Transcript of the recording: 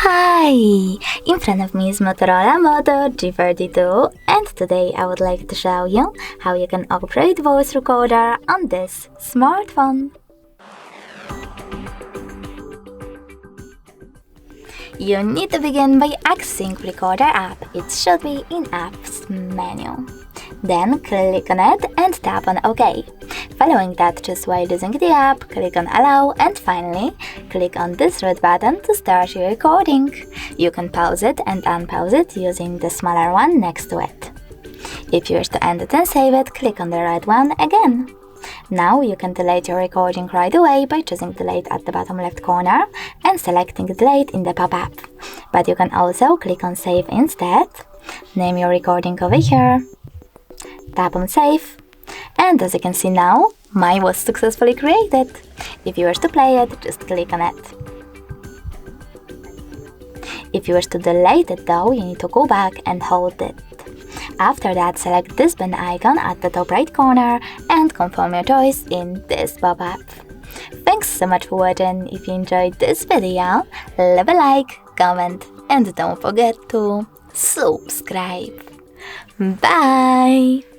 Hi! In front of me is Motorola Moto G42 and today I would like to show you how you can upgrade voice recorder on this smartphone. You need to begin by accessing Recorder app. It should be in Apps menu. Then click on it and tap on OK. Following that, just while using the app, click on Allow and finally click on this red button to start your recording. You can pause it and unpause it using the smaller one next to it. If you wish to end it and save it, click on the red one again. Now you can delete your recording right away by choosing Delete at the bottom left corner and selecting Delete in the pop-up. But you can also click on Save instead. Name your recording over here. Tap on Save. And as you can see now, mine was successfully created. If you wish to play it, just click on it. If you wish to delete it though, you need to go back and hold it. After that, select this pen icon at the top right corner and confirm your choice in this pop-up. Thanks so much for watching. If you enjoyed this video, leave a like, comment and don't forget to subscribe. Bye!